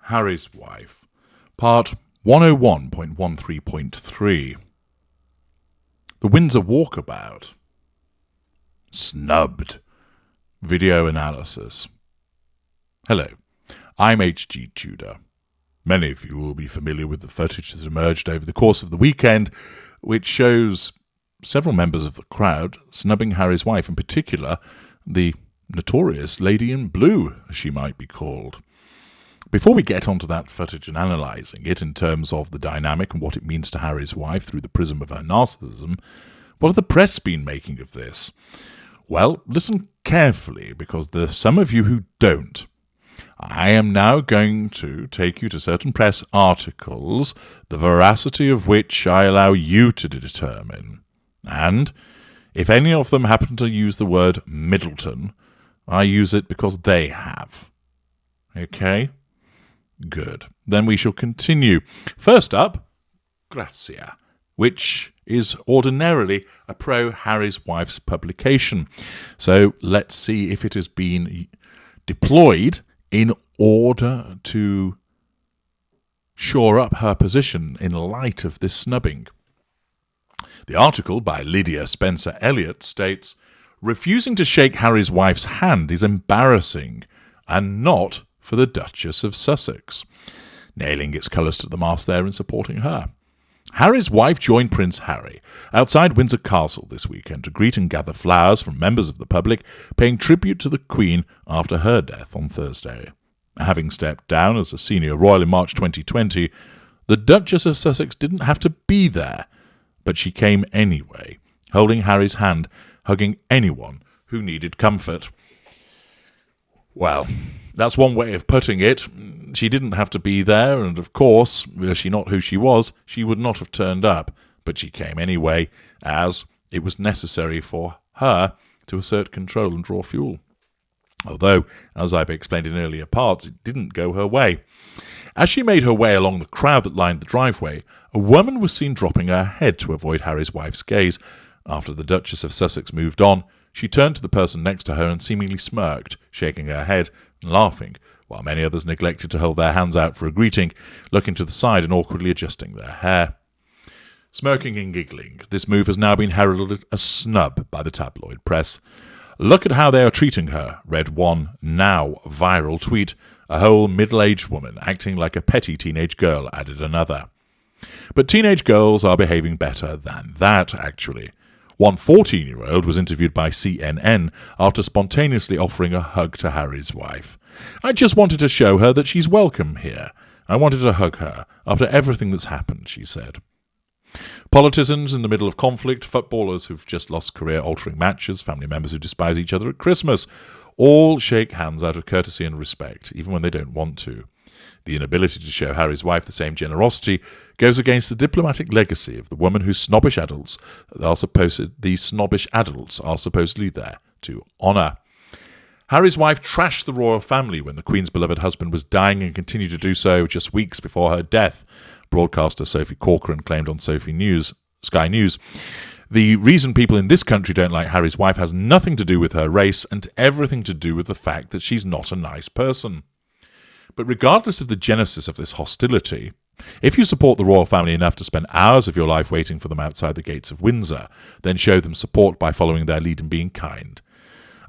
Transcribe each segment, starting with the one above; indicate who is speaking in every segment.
Speaker 1: Harry's Wife, Part 101.13.3. The Windsor Walkabout. Snubbed. Video analysis. Hello, I'm H.G. Tudor. Many of you will be familiar with the footage that emerged over the course of the weekend, which shows several members of the crowd snubbing Harry's wife, in particular the notorious Lady in Blue, as she might be called. Before we get onto that footage and analysing it in terms of the dynamic and what it means to Harry's wife through the prism of her narcissism, what have the press been making of this? Well, listen carefully, because there's some of you who don't. I am now going to take you to certain press articles, the veracity of which I allow you to determine. And if any of them happen to use the word Middleton, I use it because they have. Okay? Good. Then we shall continue. First up, Grazia, which is ordinarily a pro-Harry's wife's publication. So let's see if it has been deployed in order to shore up her position in light of this snubbing. The article by Lydia Spencer Elliott states, "Refusing to shake Harry's wife's hand is embarrassing, and not for the Duchess of Sussex," nailing its colours to the mast there and supporting her. Harry's wife joined Prince Harry outside Windsor Castle this weekend to greet and gather flowers from members of the public, paying tribute to the Queen after her death on Thursday. Having stepped down as a senior royal in March 2020, the Duchess of Sussex didn't have to be there, but she came anyway, holding Harry's hand, hugging anyone who needed comfort. Well, that's one way of putting it. She didn't have to be there, and of course, were she not who she was, she would not have turned up. But she came anyway, as it was necessary for her to assert control and draw fuel. Although, as I've explained in earlier parts, it didn't go her way. As she made her way along the crowd that lined the driveway, a woman was seen dropping her head to avoid Harry's wife's gaze. After the Duchess of Sussex moved on, she turned to the person next to her and seemingly smirked, shaking her head and laughing, while many others neglected to hold their hands out for a greeting, looking to the side and awkwardly adjusting their hair. Smirking and giggling, this move has now been heralded a snub by the tabloid press. "Look at how they are treating her," read one now viral tweet. "A whole middle-aged woman acting like a petty teenage girl," added another. But teenage girls are behaving better than that, actually. One 14-year-old was interviewed by CNN after spontaneously offering a hug to Harry's wife. "I just wanted to show her that she's welcome here. I wanted to hug her after everything that's happened," she said. Politicians in the middle of conflict, footballers who've just lost career-altering matches, family members who despise each other at Christmas, all shake hands out of courtesy and respect, even when they don't want to. The inability to show Harry's wife the same generosity goes against the diplomatic legacy of the woman whose snobbish adults are supposedly there to honour. Harry's wife trashed the royal family when the Queen's beloved husband was dying and continued to do so just weeks before her death, broadcaster Sophie Corcoran claimed on Sky News. "The reason people in this country don't like Harry's wife has nothing to do with her race and everything to do with the fact that she's not a nice person." But regardless of the genesis of this hostility, if you support the royal family enough to spend hours of your life waiting for them outside the gates of Windsor, then show them support by following their lead and being kind.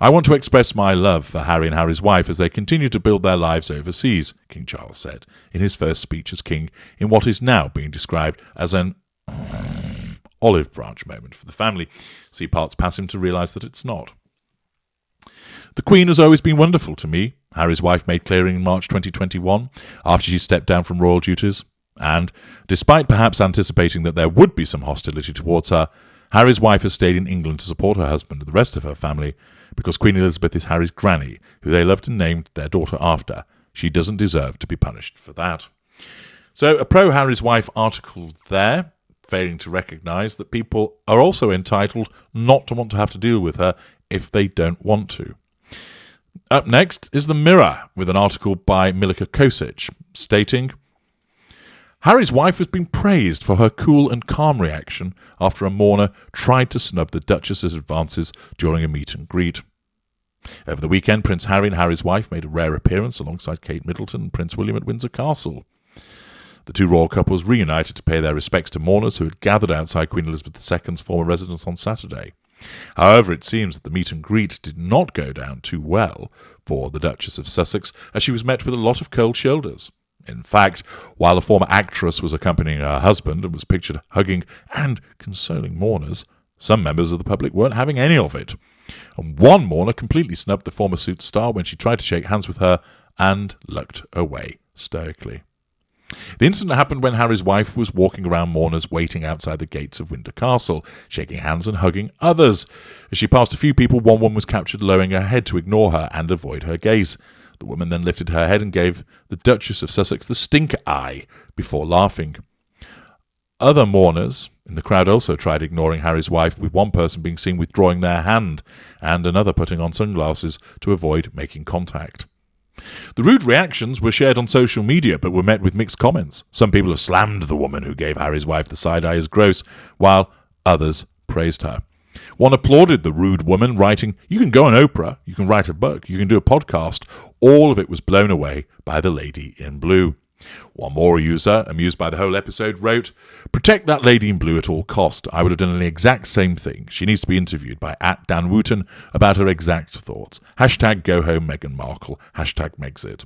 Speaker 1: "I want to express my love for Harry and Harry's wife as they continue to build their lives overseas," King Charles said in his first speech as king in what is now being described as an olive branch moment for the family. See parts pass him to realise that it's not. "The Queen has always been wonderful to me," Harry's wife made clear in March 2021, after she stepped down from royal duties. And, despite perhaps anticipating that there would be some hostility towards her, Harry's wife has stayed in England to support her husband and the rest of her family, because Queen Elizabeth is Harry's granny, who they loved and named their daughter after. She doesn't deserve to be punished for that. So, a pro-Harry's wife article there, failing to recognise that people are also entitled not to want to have to deal with her if they don't want to. Up next is The Mirror, with an article by Milika Kosic, stating, "Harry's wife has been praised for her cool and calm reaction after a mourner tried to snub the Duchess's advances during a meet and greet." Over the weekend, Prince Harry and Harry's wife made a rare appearance alongside Kate Middleton and Prince William at Windsor Castle. The two royal couples reunited to pay their respects to mourners who had gathered outside Queen Elizabeth II's former residence on Saturday. However, it seems that the meet and greet did not go down too well for the Duchess of Sussex, as she was met with a lot of cold shoulders. In fact, while the former actress was accompanying her husband and was pictured hugging and consoling mourners, some members of the public weren't having any of it. And one mourner completely snubbed the former Suits star when she tried to shake hands with her and looked away stoically. The incident happened when Harry's wife was walking around mourners waiting outside the gates of Windsor Castle, shaking hands and hugging others. As she passed a few people, one woman was captured lowering her head to ignore her and avoid her gaze. The woman then lifted her head and gave the Duchess of Sussex the stink eye before laughing. Other mourners in the crowd also tried ignoring Harry's wife, with one person being seen withdrawing their hand and another putting on sunglasses to avoid making contact. The rude reactions were shared on social media but were met with mixed comments. Some people have slammed the woman who gave Harry's wife the side eye as gross, while others praised her. One applauded the rude woman, writing, "You can go on Oprah, you can write a book, you can do a podcast." All of it was blown away by the lady in blue. One more user, amused by the whole episode, wrote, "Protect that lady in blue at all cost. I would have done the exact same thing. She needs to be interviewed by @Dan Wooten about her exact thoughts. Hashtag go home Meghan Markle. Hashtag Megxit."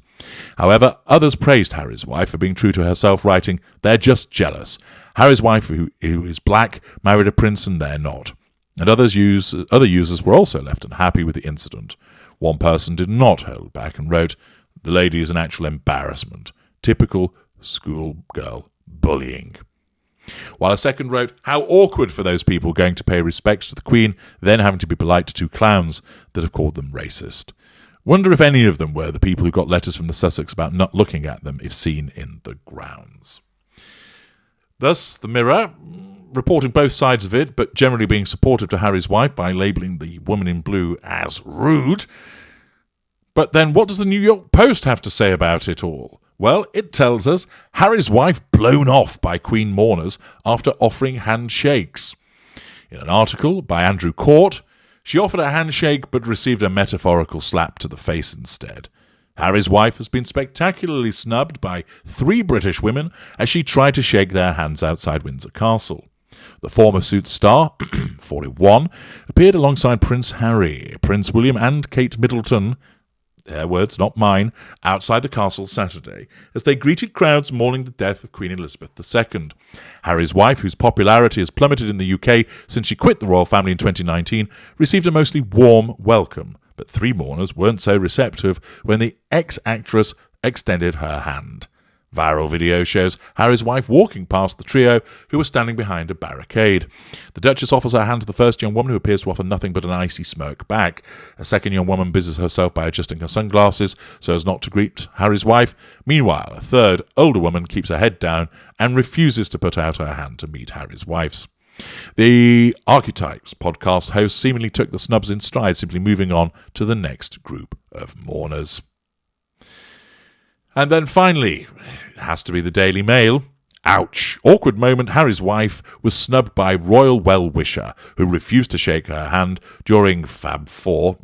Speaker 1: However, others praised Harry's wife for being true to herself, writing, "They're just jealous. Harry's wife, who is black, married a prince and they're not." And other users were also left unhappy with the incident. One person did not hold back and wrote, "The lady is an actual embarrassment. Typical schoolgirl bullying." While a second wrote, "How awkward for those people going to pay respects to the Queen, then having to be polite to two clowns that have called them racist. Wonder if any of them were the people who got letters from the Sussex about not looking at them if seen in the grounds." Thus, the Mirror, reporting both sides of it, but generally being supportive to Harry's wife by labelling the woman in blue as rude. But then what does the New York Post have to say about it all? Well, it tells us Harry's wife blown off by Queen mourners after offering handshakes. In an article by Andrew Court, she offered a handshake but received a metaphorical slap to the face instead. Harry's wife has been spectacularly snubbed by 3 British women as she tried to shake their hands outside Windsor Castle. The former Suits star, 41, appeared alongside Prince Harry, Prince William and Kate Middleton, their words, not mine, outside the castle Saturday, as they greeted crowds mourning the death of Queen Elizabeth II. Harry's wife, whose popularity has plummeted in the UK since she quit the royal family in 2019, received a mostly warm welcome, but 3 mourners weren't so receptive when the ex-actress extended her hand. Viral video shows Harry's wife walking past the trio who were standing behind a barricade. The Duchess offers her hand to the first young woman, who appears to offer nothing but an icy smirk back. A second young woman busies herself by adjusting her sunglasses so as not to greet Harry's wife. Meanwhile, a third, older woman keeps her head down and refuses to put out her hand to meet Harry's wife's. The Archetypes podcast host seemingly took the snubs in stride, simply moving on to the next group of mourners. And then finally, it has to be the Daily Mail. Ouch. Awkward moment. Harry's wife was snubbed by royal well-wisher who refused to shake her hand during Fab 4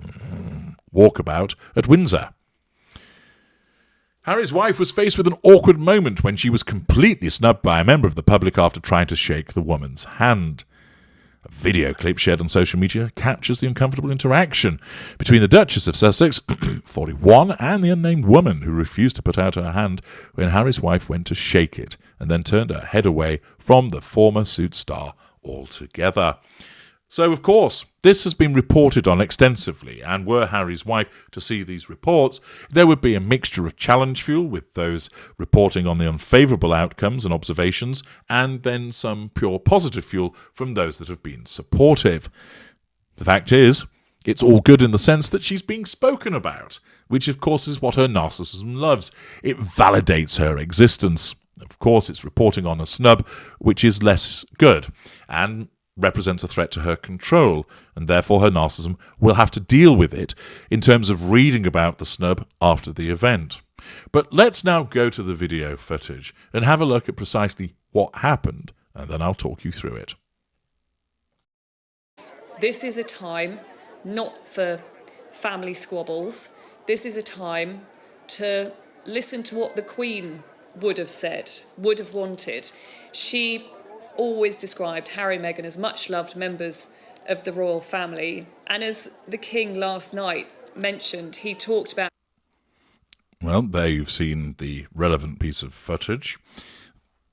Speaker 1: Walkabout at Windsor. Harry's wife was faced with an awkward moment when she was completely snubbed by a member of the public after trying to shake the woman's hand. A video clip shared on social media captures the uncomfortable interaction between the Duchess of Sussex, 41, and the unnamed woman who refused to put out her hand when Harry's wife went to shake it and then turned her head away from the former Suits star altogether. So, of course, this has been reported on extensively, and were Harry's wife to see these reports, there would be a mixture of challenge fuel with those reporting on the unfavourable outcomes and observations, and then some pure positive fuel from those that have been supportive. The fact is, it's all good in the sense that she's being spoken about, which of course is what her narcissism loves. It validates her existence. Of course, it's reporting on a snub, which is less good, and represents a threat to her control, and therefore her narcissism will have to deal with it in terms of reading about the snub after the event. But let's now go to the video footage and have a look at precisely what happened, and then I'll talk you through it.
Speaker 2: This is a time not for family squabbles. This is a time to listen to what the Queen would have said, would have wanted. She always described Harry and Meghan as much-loved members of the royal family. And as the King last night mentioned, he talked about...
Speaker 1: Well, there you've seen the relevant piece of footage.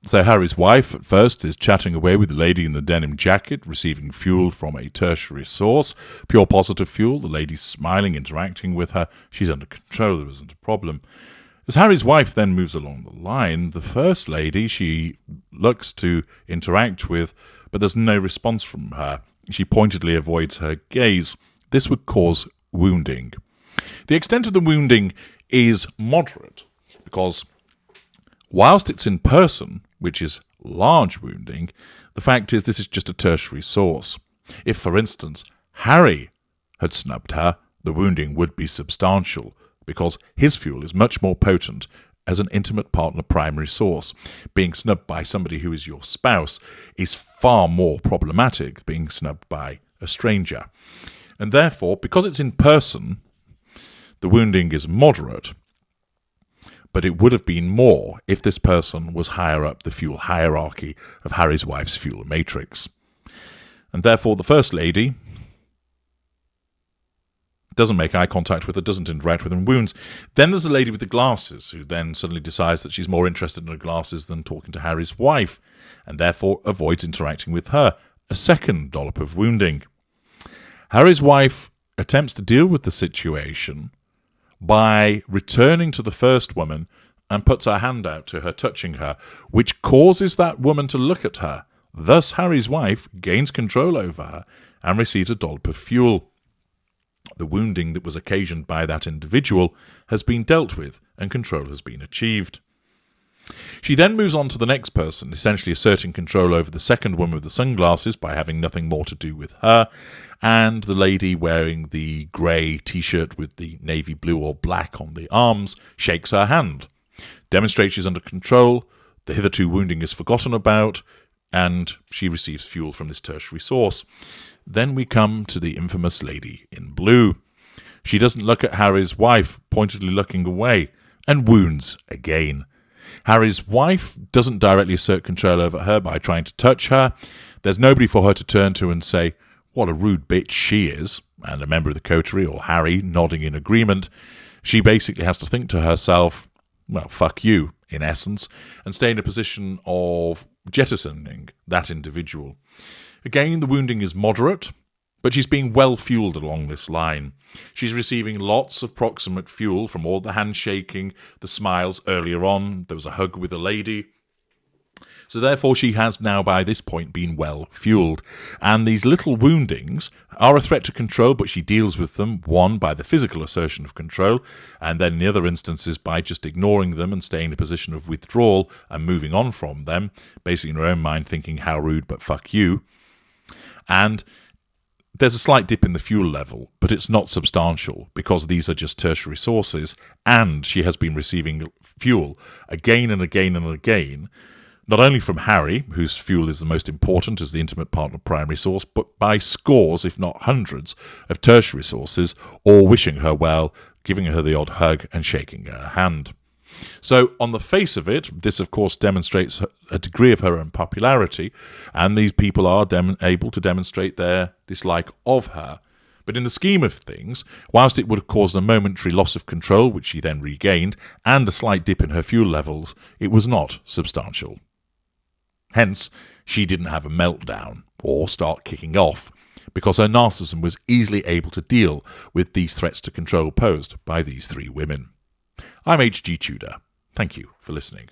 Speaker 1: So Harry's wife, at first, is chatting away with the lady in the denim jacket, receiving fuel from a tertiary source. Pure positive fuel. The lady's smiling, interacting with her. She's under control. There isn't a problem. As Harry's wife then moves along the line, the First Lady she looks to interact with, but there's no response from her. She pointedly avoids her gaze. This would cause wounding. The extent of the wounding is moderate, because whilst it's in person, which is large wounding, the fact is this is just a tertiary source. If, for instance, Harry had snubbed her, the wounding would be substantial, because his fuel is much more potent as an intimate partner primary source. Being snubbed by somebody who is your spouse is far more problematic than being snubbed by a stranger. And therefore, because it's in person, the wounding is moderate, but it would have been more if this person was higher up the fuel hierarchy of Harry's wife's fuel matrix. And therefore, the First Lady doesn't make eye contact with her, doesn't interact with her, and wounds. Then there's a lady with the glasses who then suddenly decides that she's more interested in her glasses than talking to Harry's wife, and therefore avoids interacting with her. A second dollop of wounding. Harry's wife attempts to deal with the situation by returning to the first woman and puts her hand out to her, touching her, which causes that woman to look at her. Thus, Harry's wife gains control over her and receives a dollop of fuel. The wounding that was occasioned by that individual has been dealt with and control has been achieved. She then moves on to the next person, essentially asserting control over the second woman with the sunglasses by having nothing more to do with her, and the lady wearing the grey t-shirt with the navy blue or black on the arms shakes her hand, demonstrates she's under control, the hitherto wounding is forgotten about, and she receives fuel from this tertiary source. Then we come to the infamous lady in blue. She doesn't look at Harry's wife, pointedly looking away, and wounds again. Harry's wife doesn't directly assert control over her by trying to touch her. There's nobody for her to turn to and say, what a rude bitch she is, and a member of the coterie, or Harry, nodding in agreement. She basically has to think to herself, well, fuck you, in essence, and stay in a position of jettisoning that individual. Again, the wounding is moderate, but she's being well fueled along this line. She's receiving lots of proximate fuel from all the handshaking, the smiles earlier on. There was a hug with a lady. So therefore she has now by this point been well fueled. And these little woundings are a threat to control, but she deals with them, one, by the physical assertion of control, and then in the other instances by just ignoring them and staying in a position of withdrawal and moving on from them, basically in her own mind thinking, how rude, but fuck you. And there's a slight dip in the fuel level, but it's not substantial because these are just tertiary sources, and she has been receiving fuel again and again and again, not only from Harry, whose fuel is the most important as the intimate partner primary source, but by scores, if not hundreds, of tertiary sources, all wishing her well, giving her the odd hug and shaking her hand. So, on the face of it, this of course demonstrates a degree of her unpopularity, and these people are able to demonstrate their dislike of her. But in the scheme of things, whilst it would have caused a momentary loss of control, which she then regained, and a slight dip in her fuel levels, it was not substantial. Hence, she didn't have a meltdown or start kicking off, because her narcissism was easily able to deal with these threats to control posed by these three women. I'm H.G. Tudor. Thank you for listening.